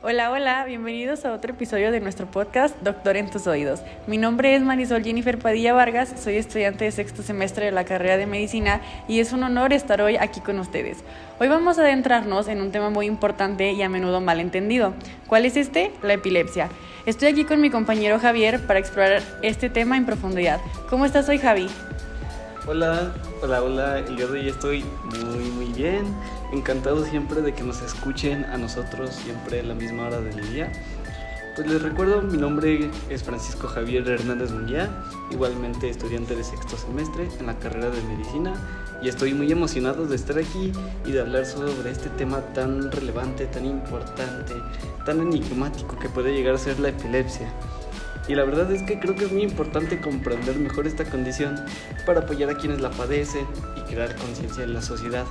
Hola, hola, bienvenidos a otro episodio de nuestro podcast Doctor en tus oídos. Mi nombre es Marisol Jennifer Padilla Vargas, soy estudiante de sexto semestre de la carrera de medicina y es un honor estar hoy aquí con ustedes. Hoy vamos a adentrarnos en un tema muy importante y a menudo malentendido. ¿Cuál es este? La epilepsia. Estoy aquí con mi compañero Javier para explorar este tema en profundidad. ¿Cómo estás hoy, Javi? Hola, el día de hoy estoy muy bien, encantado siempre de que nos escuchen a nosotros siempre a la misma hora del día. Pues les recuerdo, mi nombre es Francisco Javier Hernández Munguía, igualmente estudiante de sexto semestre en la carrera de medicina y estoy muy emocionado de estar aquí y de hablar sobre este tema tan relevante, tan importante, tan enigmático que puede llegar a ser la epilepsia. Y la verdad es que creo que es muy importante comprender mejor esta condición para apoyar a quienes la padecen y crear conciencia en la sociedad.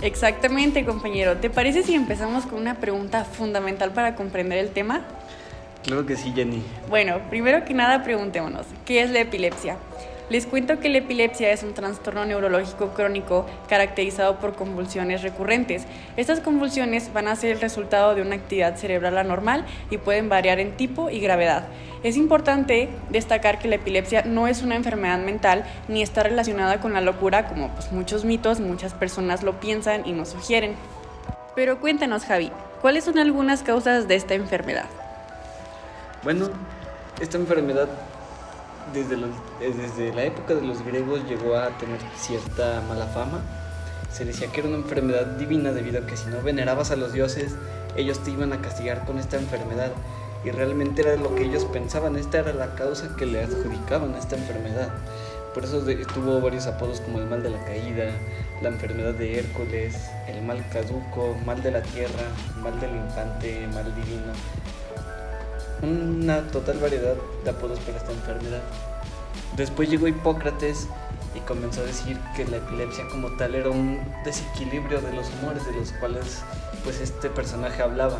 Exactamente, compañero. ¿Te parece si empezamos con una pregunta fundamental para comprender el tema? Claro que sí, Jenny. Bueno, primero que nada preguntémonos, ¿qué es la epilepsia? Les cuento que la epilepsia es un trastorno neurológico crónico caracterizado por convulsiones recurrentes. Estas convulsiones van a ser el resultado de una actividad cerebral anormal y pueden variar en tipo y gravedad. Es importante destacar que la epilepsia no es una enfermedad mental ni está relacionada con la locura, como muchos mitos, muchas personas lo piensan y nos sugieren. Pero cuéntanos, Javi, ¿cuáles son algunas causas de esta enfermedad? Bueno, esta enfermedad desde la época de los griegos llegó a tener cierta mala fama. Se decía que era una enfermedad divina debido a que si no venerabas a los dioses, ellos te iban a castigar con esta enfermedad. Y realmente era lo que ellos pensaban, esta era la causa que le adjudicaban a esta enfermedad. Por eso tuvo varios apodos como el mal de la caída, la enfermedad de Hércules, el mal caduco, mal de la tierra, mal del infante, mal divino. Una total variedad de apodos para esta enfermedad. Después llegó Hipócrates y comenzó a decir que la epilepsia como tal era un desequilibrio de los humores de los cuales este personaje hablaba.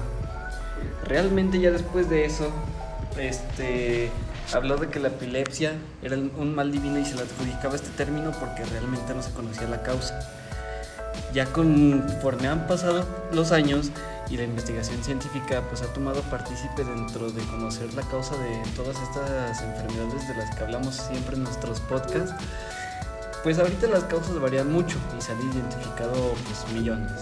Realmente ya después de eso habló de que la epilepsia era un mal divino y se le adjudicaba este término porque realmente no se conocía la causa. Ya conforme han pasado los años y la investigación científica ha tomado partícipe dentro de conocer la causa de todas estas enfermedades de las que hablamos siempre en nuestros podcasts, pues ahorita las causas varían mucho y se han identificado millones.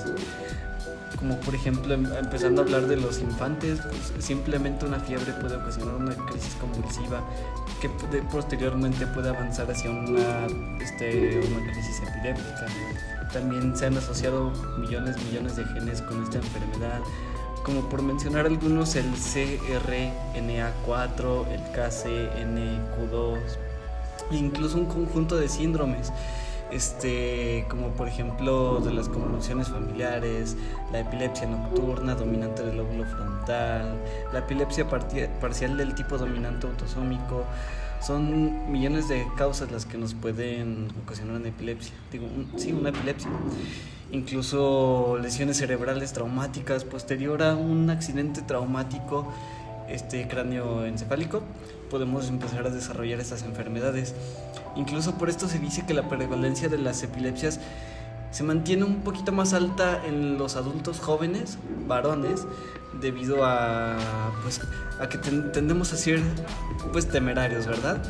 Como por ejemplo, empezando a hablar de los infantes, simplemente una fiebre puede ocasionar una crisis convulsiva que posteriormente puede avanzar hacia una crisis epiléptica. También se han asociado millones de genes con esta enfermedad, como por mencionar algunos, el CRNA4, el KCNQ2, e incluso un conjunto de síndromes. Como por ejemplo de las convulsiones familiares, la epilepsia nocturna dominante del lóbulo frontal, la epilepsia parcial del tipo dominante autosómico. Son millones de causas las que nos pueden ocasionar una epilepsia. Una epilepsia. Incluso lesiones cerebrales traumáticas posterior a un accidente traumático cráneoencefálico, podemos empezar a desarrollar estas enfermedades. Incluso por esto se dice que la prevalencia de las epilepsias se mantiene un poquito más alta en los adultos jóvenes, varones, debido a que tendemos a ser temerarios, ¿verdad?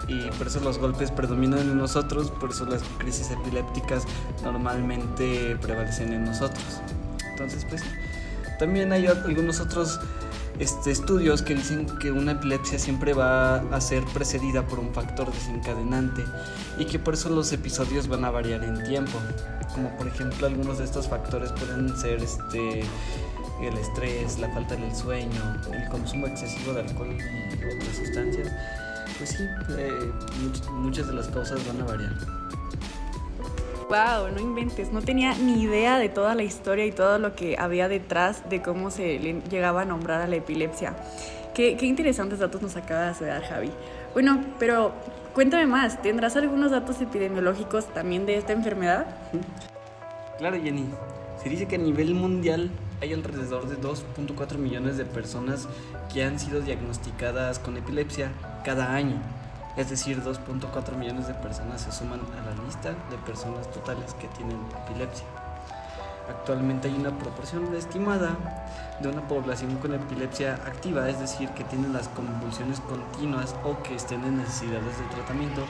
Y por eso los golpes predominan en nosotros, por eso las crisis epilépticas normalmente prevalecen en nosotros. Entonces también hay algunos otros estudios que dicen que una epilepsia siempre va a ser precedida por un factor desencadenante y que por eso los episodios van a variar en tiempo, como por ejemplo algunos de estos factores pueden ser el estrés, la falta del sueño, el consumo excesivo de alcohol y otras sustancias. Muchas de las causas van a variar. Wow, no inventes, no tenía ni idea de toda la historia y todo lo que había detrás de cómo se le llegaba a nombrar a la epilepsia. Qué interesantes datos nos acabas de dar, Javi. Bueno, pero cuéntame más, ¿tendrás algunos datos epidemiológicos también de esta enfermedad? Claro, Jenny. Se dice que a nivel mundial hay alrededor de 2.4 millones de personas que han sido diagnosticadas con epilepsia cada año. Es decir, 2.4 millones de personas se suman a la lista de personas totales que tienen epilepsia. Actualmente hay una proporción estimada de una población con epilepsia activa, es decir, que tienen las convulsiones continuas o que estén en necesidades de tratamiento,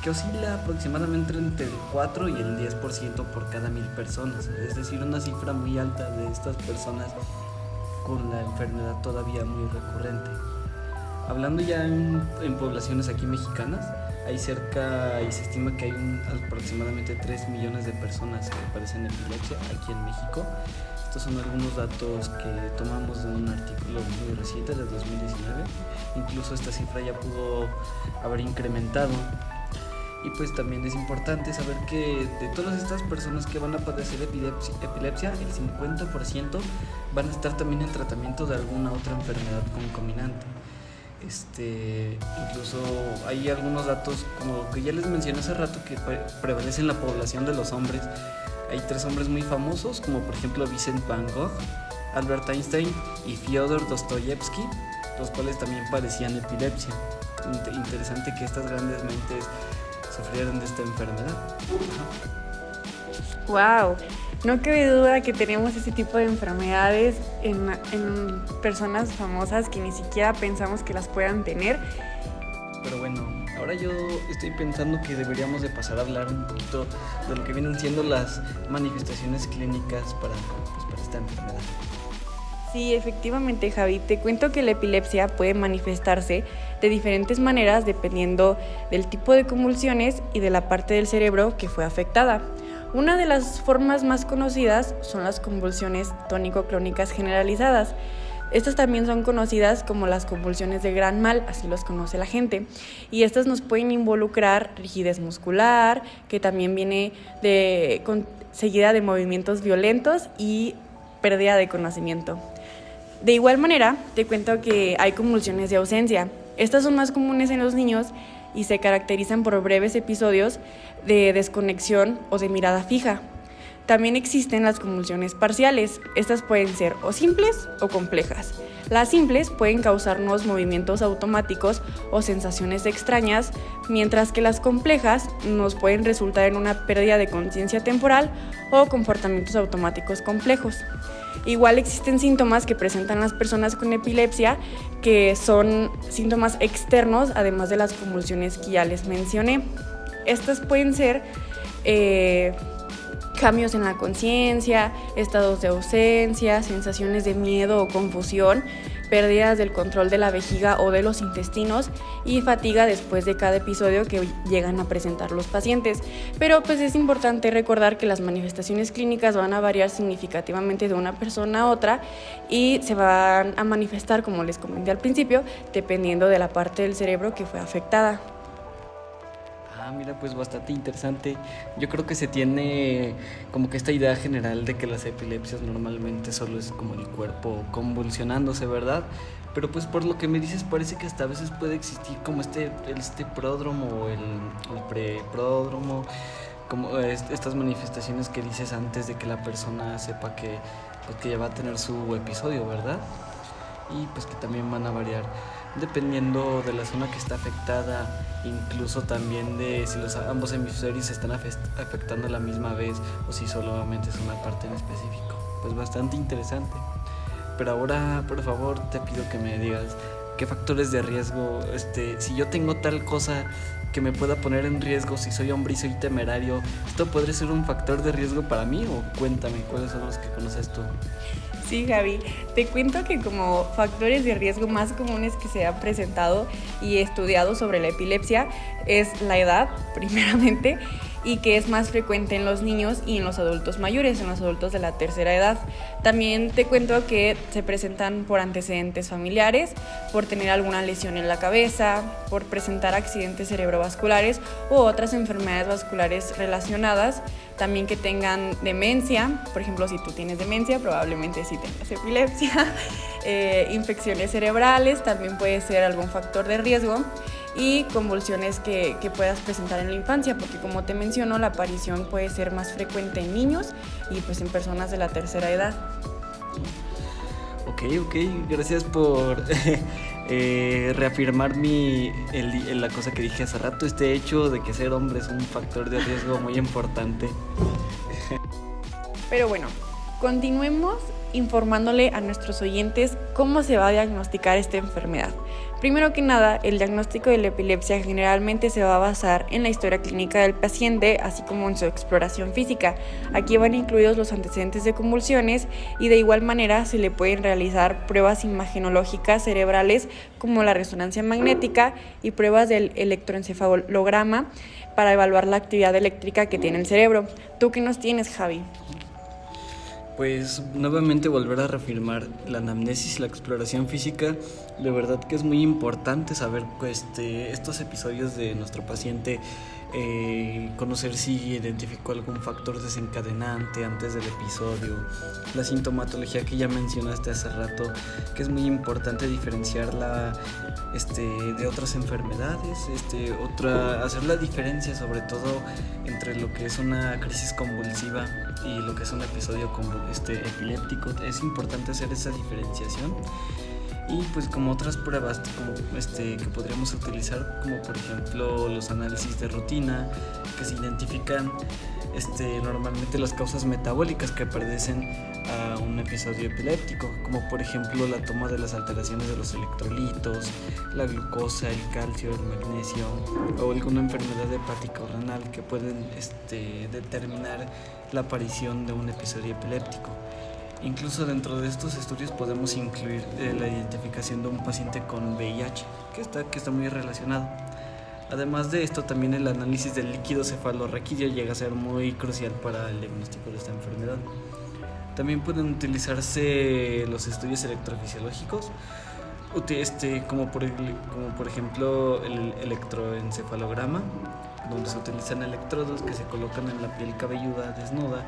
que oscila aproximadamente entre el 4 y el 10% por cada 1000 personas, es decir, una cifra muy alta de estas personas con la enfermedad todavía muy recurrente. Hablando ya en poblaciones aquí mexicanas, hay cerca y se estima que hay aproximadamente 3 millones de personas que padecen epilepsia aquí en México. Estos son algunos datos que tomamos de un artículo muy reciente de 2019. Incluso esta cifra ya pudo haber incrementado. Y pues también es importante saber que de todas estas personas que van a padecer epilepsia, el 50% van a estar también en tratamiento de alguna otra enfermedad concomitante. Incluso hay algunos datos, como que ya les mencioné hace rato, que prevalecen en la población de los hombres. Hay 3 hombres muy famosos, como por ejemplo Vincent Van Gogh, Albert Einstein y Fyodor Dostoyevsky, los cuales también padecían epilepsia. Interesante que estas grandes mentes sufrieran de esta enfermedad. Wow, no cabe duda que tenemos ese tipo de enfermedades en personas famosas que ni siquiera pensamos que las puedan tener. Pero bueno, ahora yo estoy pensando que deberíamos de pasar a hablar un poquito de lo que vienen siendo las manifestaciones clínicas para esta enfermedad. Sí, efectivamente, Javi, te cuento que la epilepsia puede manifestarse de diferentes maneras dependiendo del tipo de convulsiones y de la parte del cerebro que fue afectada. Una de las formas más conocidas son las convulsiones tónico-clónicas generalizadas. Estas también son conocidas como las convulsiones de gran mal, así los conoce la gente. Y estas nos pueden involucrar rigidez muscular, que también viene seguida de movimientos violentos y pérdida de conocimiento. De igual manera, te cuento que hay convulsiones de ausencia. Estas son más comunes en los niños y se caracterizan por breves episodios de desconexión o de mirada fija. También existen las convulsiones parciales. Estas pueden ser o simples o complejas. Las simples pueden causarnos movimientos automáticos o sensaciones extrañas, mientras que las complejas nos pueden resultar en una pérdida de conciencia temporal o comportamientos automáticos complejos. Igual existen síntomas que presentan las personas con epilepsia, que son síntomas externos, además de las convulsiones que ya les mencioné. Estas pueden ser cambios en la conciencia, estados de ausencia, sensaciones de miedo o confusión, pérdidas del control de la vejiga o de los intestinos y fatiga después de cada episodio que llegan a presentar los pacientes. Pero pues es importante recordar que las manifestaciones clínicas van a variar significativamente de una persona a otra y se van a manifestar, como les comenté al principio, dependiendo de la parte del cerebro que fue afectada. Mira, pues bastante interesante. Yo creo que se tiene como que esta idea general de que las epilepsias normalmente solo es como el cuerpo convulsionándose, ¿verdad? Pero pues por lo que me dices parece que hasta a veces puede existir como este pródromo o el prepródromo, como estas manifestaciones que dices antes de que la persona sepa que ya va a tener su episodio, ¿verdad? Y pues que también van a variar dependiendo de la zona que está afectada, incluso también de si ambos hemisferios se están afectando a la misma vez o si solamente es una parte en específico. Pues bastante interesante. Pero ahora, por favor, te pido que me digas qué factores de riesgo, si yo tengo tal cosa que me pueda poner en riesgo, si soy hombre y soy temerario, ¿esto podría ser un factor de riesgo para mí? O cuéntame, ¿cuáles son los que conoces tú? Sí, Gaby, te cuento que como factores de riesgo más comunes que se han presentado y estudiado sobre la epilepsia es la edad, primeramente, y que es más frecuente en los niños y en los adultos mayores, en los adultos de la tercera edad. También te cuento que se presentan por antecedentes familiares, por tener alguna lesión en la cabeza, por presentar accidentes cerebrovasculares u otras enfermedades vasculares relacionadas. También que tengan demencia, por ejemplo, si tú tienes demencia, probablemente sí tengas epilepsia. Infecciones cerebrales también puede ser algún factor de riesgo. Y convulsiones que puedas presentar en la infancia, porque como te menciono, la aparición puede ser más frecuente en niños y pues en personas de la tercera edad. Ok, gracias por reafirmar la cosa que dije hace rato, este hecho de que ser hombre es un factor de riesgo muy importante. Pero bueno, Continuemos informándole a nuestros oyentes cómo se va a diagnosticar esta enfermedad. Primero que nada, el diagnóstico de la epilepsia generalmente se va a basar en la historia clínica del paciente, así como en su exploración física. Aquí van incluidos los antecedentes de convulsiones y de igual manera se le pueden realizar pruebas imagenológicas cerebrales como la resonancia magnética y pruebas del electroencefalograma para evaluar la actividad eléctrica que tiene el cerebro. ¿Tú qué nos tienes, Javi? Pues nuevamente volver a reafirmar la anamnesis y la exploración física. De verdad que es muy importante saber estos episodios de nuestro paciente, conocer si identificó algún factor desencadenante antes del episodio, la sintomatología que ya mencionaste hace rato, que es muy importante diferenciarla de otras enfermedades, hacer la diferencia sobre todo entre lo que es una crisis convulsiva y lo que es un episodio epiléptico. Es importante hacer esa diferenciación. Y pues como otras pruebas que podríamos utilizar, como por ejemplo los análisis de rutina, que se identifican normalmente las causas metabólicas que predecen a un episodio epiléptico, como por ejemplo la toma de las alteraciones de los electrolitos, la glucosa, el calcio, el magnesio o alguna enfermedad hepática o renal que pueden determinar la aparición de un episodio epiléptico. Incluso dentro de estos estudios podemos incluir la identificación de un paciente con VIH, que está muy relacionado. Además de esto, también el análisis del líquido cefalorraquídeo llega a ser muy crucial para el diagnóstico de esta enfermedad. También pueden utilizarse los estudios electrofisiológicos, como por ejemplo el electroencefalograma, donde se utilizan electrodos que se colocan en la piel cabelluda desnuda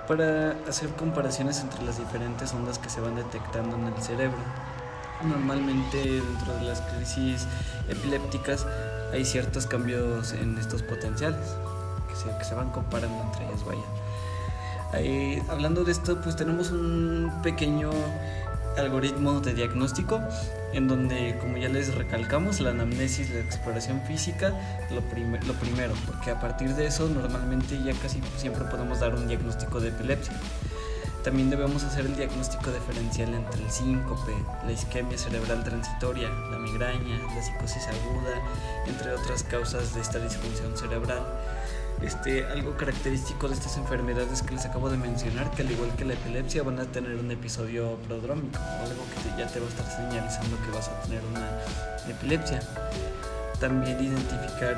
para hacer comparaciones entre las diferentes ondas que se van detectando en el cerebro. Normalmente dentro de las crisis epilépticas hay ciertos cambios en estos potenciales que se van comparando entre ellas. Hablando de esto, pues tenemos un pequeño algoritmo de diagnóstico en donde, como ya les recalcamos, la anamnesis, la exploración física, lo primero, porque a partir de eso normalmente ya casi siempre podemos dar un diagnóstico de epilepsia. También debemos hacer el diagnóstico diferencial entre el síncope, la isquemia cerebral transitoria, la migraña, la psicosis aguda, entre otras causas de esta disfunción cerebral. Algo característico de estas enfermedades que les acabo de mencionar, que al igual que la epilepsia van a tener un episodio prodrómico, algo que ya te va a estar señalizando que vas a tener una epilepsia. También identificar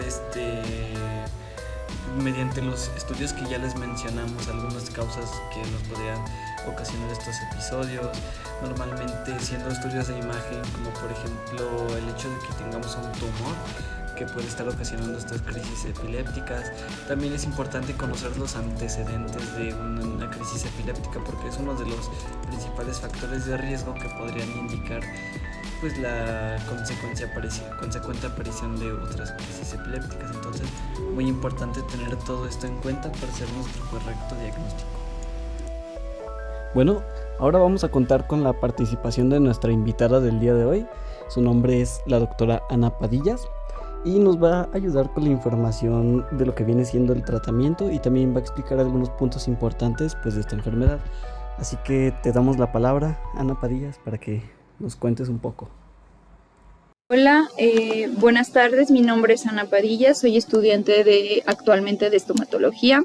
mediante los estudios que ya les mencionamos algunas causas que nos podrían ocasionar estos episodios, normalmente siendo estudios de imagen, como por ejemplo el hecho de que tengamos un tumor que puede estar ocasionando estas crisis epilépticas. También es importante conocer los antecedentes de una crisis epiléptica, porque es uno de los principales factores de riesgo que podrían indicar pues la consecuente aparición de otras crisis epilépticas. Entonces, muy importante tener todo esto en cuenta para hacer nuestro correcto diagnóstico. Bueno, ahora vamos a contar con la participación de nuestra invitada del día de hoy. Su nombre es la doctora Ana Padillas y nos va a ayudar con la información de lo que viene siendo el tratamiento y también va a explicar algunos puntos importantes pues, de esta enfermedad. Así que te damos la palabra, Ana Padillas, para que nos cuentes un poco. Hola, buenas tardes, mi nombre es Ana Padilla, soy estudiante actualmente de estomatología.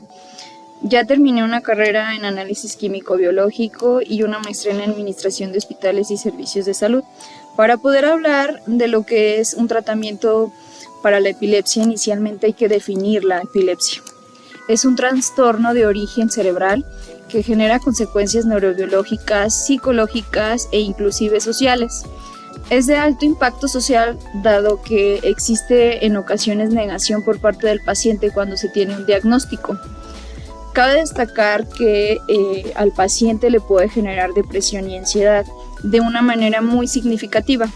Ya terminé una carrera en análisis químico-biológico y una maestría en administración de hospitales y servicios de salud. Para poder hablar de lo que es un tratamiento para la epilepsia, inicialmente hay que definir la epilepsia. Es un trastorno de origen cerebral que genera consecuencias neurobiológicas, psicológicas e inclusive sociales. Es de alto impacto social dado que existe en ocasiones negación por parte del paciente cuando se tiene un diagnóstico. Cabe destacar que al paciente le puede generar depresión y ansiedad de una manera muy significativa.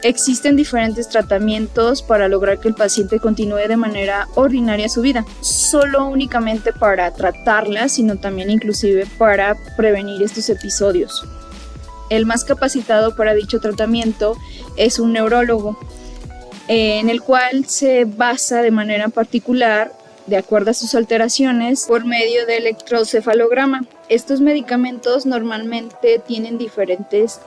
Existen diferentes tratamientos para lograr que el paciente continúe de manera ordinaria su vida, solo únicamente para tratarla, sino también inclusive para prevenir estos episodios. El más capacitado para dicho tratamiento es un neurólogo, en el cual se basa de manera particular de acuerdo a sus alteraciones por medio de electrocefalograma. Estos medicamentos normalmente tienen diferentes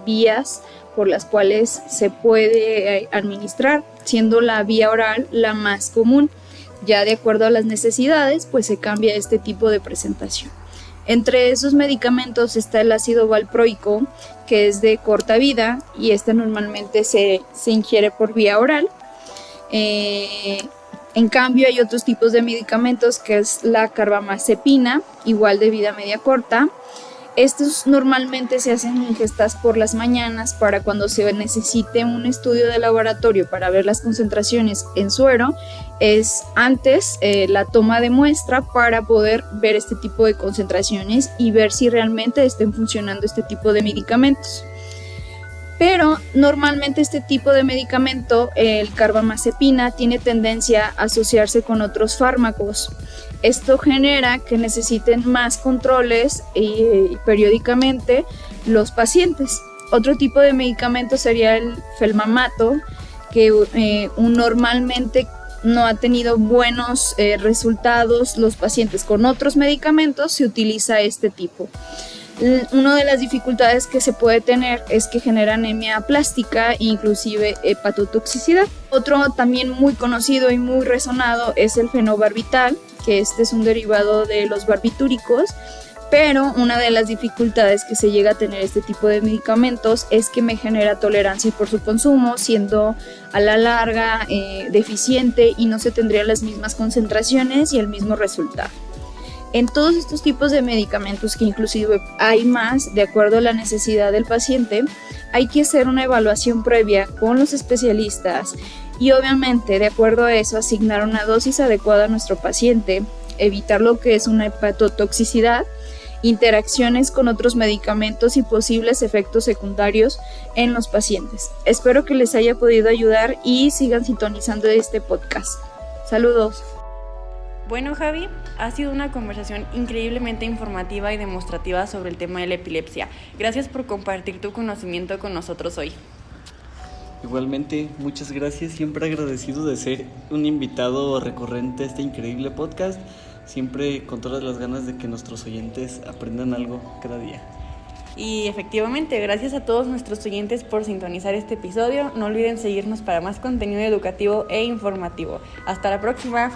vías por las cuales se puede administrar, siendo la vía oral la más común. Ya de acuerdo a las necesidades, pues se cambia este tipo de presentación. Entre esos medicamentos está el ácido valproico, que es de corta vida y este normalmente se ingiere por vía oral. En cambio hay otros tipos de medicamentos que es la carbamazepina, igual de vida media corta. Estos normalmente se hacen ingestas por las mañanas para cuando se necesite un estudio de laboratorio para ver las concentraciones en suero. Es antes la toma de muestra para poder ver este tipo de concentraciones y ver si realmente estén funcionando este tipo de medicamentos. Pero normalmente este tipo de medicamento, el carbamazepina, tiene tendencia a asociarse con otros fármacos. Esto genera que necesiten más controles periódicamente los pacientes. Otro tipo de medicamento sería el felmamato, que normalmente no ha tenido buenos resultados los pacientes con otros medicamentos, se utiliza este tipo. Una de las dificultades que se puede tener es que genera anemia plástica e inclusive hepatotoxicidad. Otro también muy conocido y muy resonado es el fenobarbital, que este es un derivado de los barbitúricos, pero una de las dificultades que se llega a tener este tipo de medicamentos es que me genera tolerancia por su consumo, siendo a la larga deficiente y no se tendrían las mismas concentraciones y el mismo resultado. En todos estos tipos de medicamentos, que inclusive hay más de acuerdo a la necesidad del paciente, hay que hacer una evaluación previa con los especialistas y obviamente de acuerdo a eso asignar una dosis adecuada a nuestro paciente, evitar lo que es una hepatotoxicidad, interacciones con otros medicamentos y posibles efectos secundarios en los pacientes. Espero que les haya podido ayudar y sigan sintonizando este podcast. Saludos. Bueno, Javi, ha sido una conversación increíblemente informativa y demostrativa sobre el tema de la epilepsia. Gracias por compartir tu conocimiento con nosotros hoy. Igualmente, muchas gracias. Siempre agradecido de ser un invitado recurrente a este increíble podcast. Siempre con todas las ganas de que nuestros oyentes aprendan algo cada día. Y efectivamente, gracias a todos nuestros oyentes por sintonizar este episodio. No olviden seguirnos para más contenido educativo e informativo. Hasta la próxima.